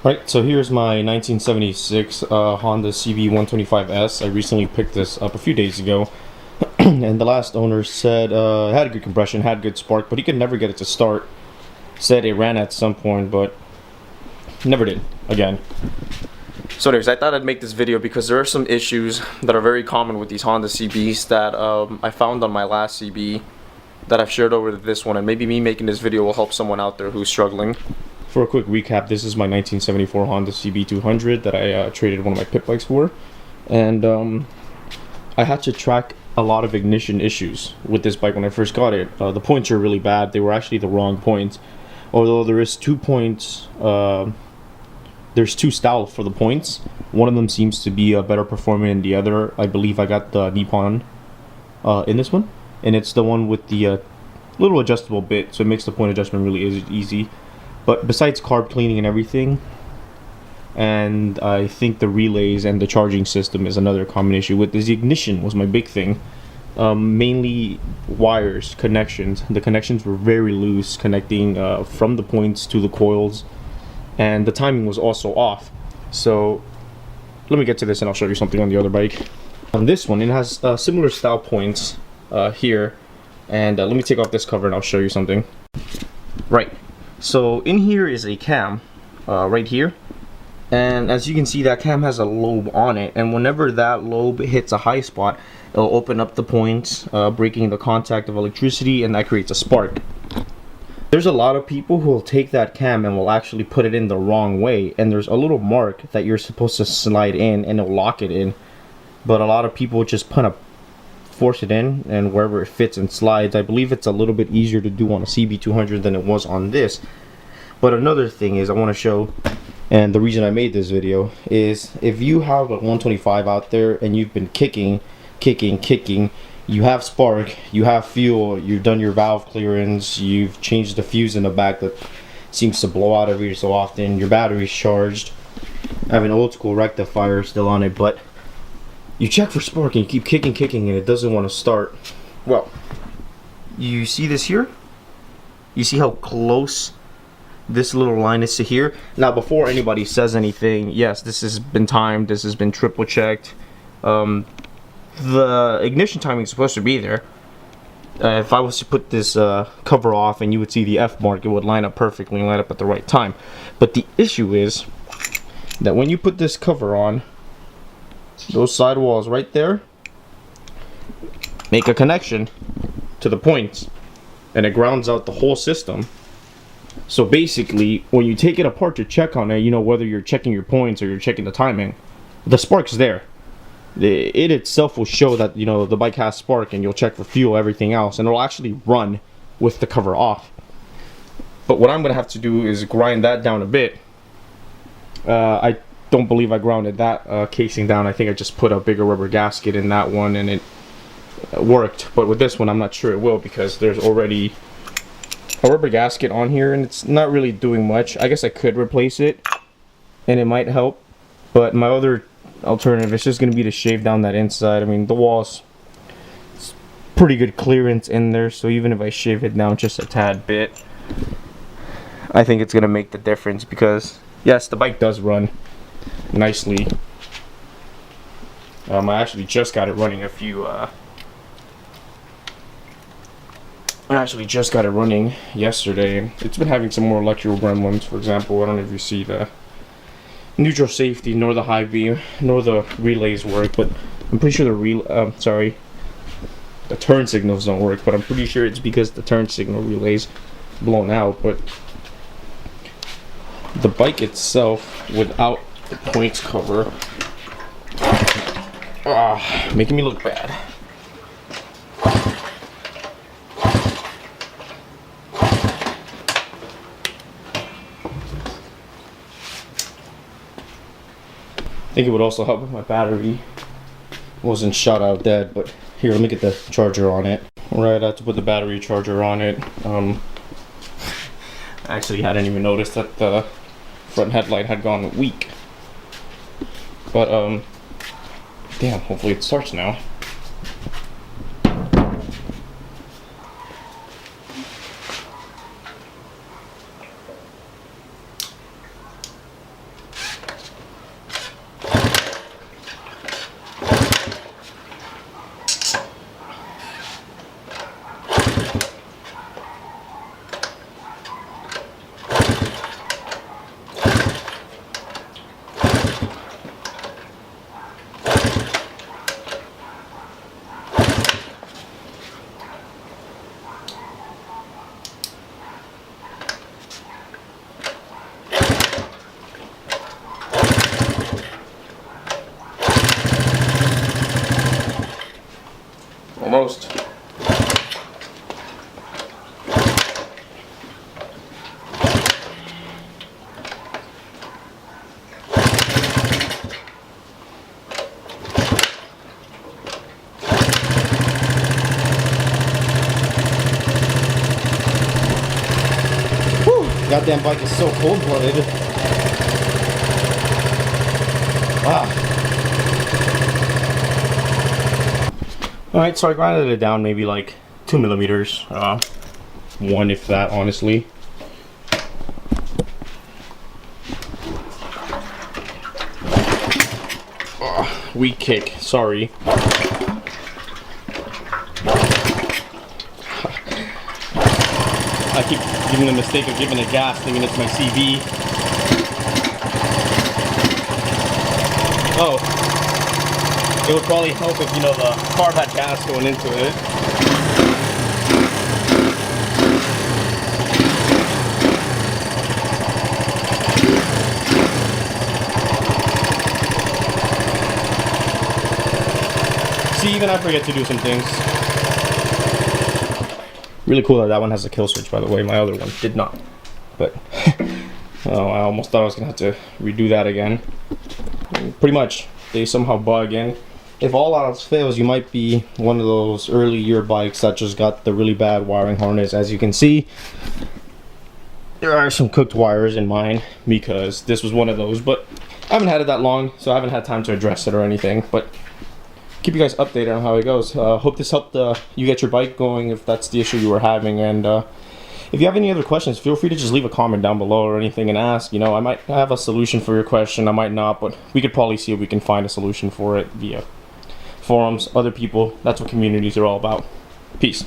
Right, so here's my 1976 Honda CB125S. I recently picked this up a few days ago, and the last owner said it had good compression, had good spark, but he could never get it to start. Said it ran at some point, but never did again. So anyways, I thought I'd make this video because there are some issues that are very common with these Honda CBs that I found on my last CB that I've shared over to this one, and maybe me making this video will help someone out there who's struggling. For a quick recap, this is my 1974 Honda CB200 that I traded one of my pit bikes for, and I had to track a lot of ignition issues with this bike when I first got it. The points are really bad. They were actually the wrong points, although there is 2 points. There's 2 styles for the points. One of them seems to be better performing than the other. I believe I got the Nippon in this one, and it's the one with the little adjustable bit, so it makes the point adjustment really easy. But besides carb cleaning and everything, and I think the relays and the charging system is another common issue with this. The ignition was my big thing. Mainly wires, connections. The connections were very loose, connecting from the points to the coils, and the timing was also off. So let me get to this and I'll show you something on the other bike. On this one, it has similar style points here, and let me take off this cover and I'll show you something. Right. So in here is a cam, right here, and as you can see, that cam has a lobe on it, and whenever that lobe hits a high spot, it'll open up the points, breaking the contact of electricity, and that creates a spark. There's a lot of people who will take that cam and will actually put it in the wrong way, and there's a little mark that you're supposed to slide in and it'll lock it in, but a lot of people just kind of force it in, and wherever it fits and slides. I believe it's a little bit easier to do on a CB200 than it was on this. But another thing is I want to show, and the reason I made this video is, if you have a 125 out there and you've been kicking, you have spark, you have fuel, you've done your valve clearance, you've changed the fuse in the back that seems to blow out every so often, your battery's charged, I have an old school rectifier still on it, but you check for spark and you keep kicking and it doesn't want to start. Well, you see this here? You see how close this little line is to here? Now, before anybody says anything, yes, this has been timed, this has been triple checked. The ignition timing is supposed to be there. If I was to put this cover off and you would see the F mark, it would line up perfectly and line up at the right time. But the issue is that when you put this cover on, those sidewalls right there make a connection to the points, and it grounds out the whole system. So basically, when you take it apart to check on it, you know, whether you're checking your points or you're checking the timing, the spark's there. It itself will show that, you know, the bike has spark, and you'll check for fuel, everything else, and it'll actually run with the cover off. But what I'm going to have to do is grind that down a bit. I don't believe I grounded that casing down. I think I just put a bigger rubber gasket in that one and it worked. But with this one, I'm not sure it will, because there's already a rubber gasket on here and it's not really doing much. I guess I could replace it and it might help, but my other alternative is just going to be to shave down that inside. I mean, the wall's pretty good clearance in there, so even if I shave it down just a tad bit, I think it's going to make the difference, because yes, the bike does run nicely. I actually just got it running yesterday, and it's been having some more electrical gremlins. For example, I don't know if you see the neutral safety, nor the high beam, nor the relays work, but I'm pretty sure the turn signals don't work, but I'm pretty sure it's because the turn signal relay's blown out. But the bike itself, without the points cover, making me look bad. I think it would also help if my battery wasn't shot out dead, but here, let me get the charger on it. Alright, I have to put the battery charger on it. Actually, I hadn't even noticed that the front headlight had gone weak. But, damn, hopefully it starts now. goddamn bike is so cold-blooded. Wow. Alright, so I grinded it down maybe like 2 millimeters. One if that, honestly. Weak kick, sorry. I keep giving the mistake of giving it gas, thinking it's my CB. Oh, it would probably help if, you know, the carb had gas going into it. See, even I forget to do some things. Really cool that that one has a kill switch, by the way. My other one did not. But oh, I almost thought I was gonna have to redo that again. Pretty much, they somehow bug in. If all else fails, you might be one of those early year bikes that just got the really bad wiring harness. As you can see, there are some cooked wires in mine because this was one of those. But I haven't had it that long, so I haven't had time to address it or anything. But keep you guys updated on how it goes. Hope this helped you get your bike going if that's the issue you were having. And if you have any other questions, feel free to just leave a comment down below or anything and ask. You know, I might have a solution for your question, I might not, but we could probably see if we can find a solution for it via forums, other people. That's what communities are all about. Peace.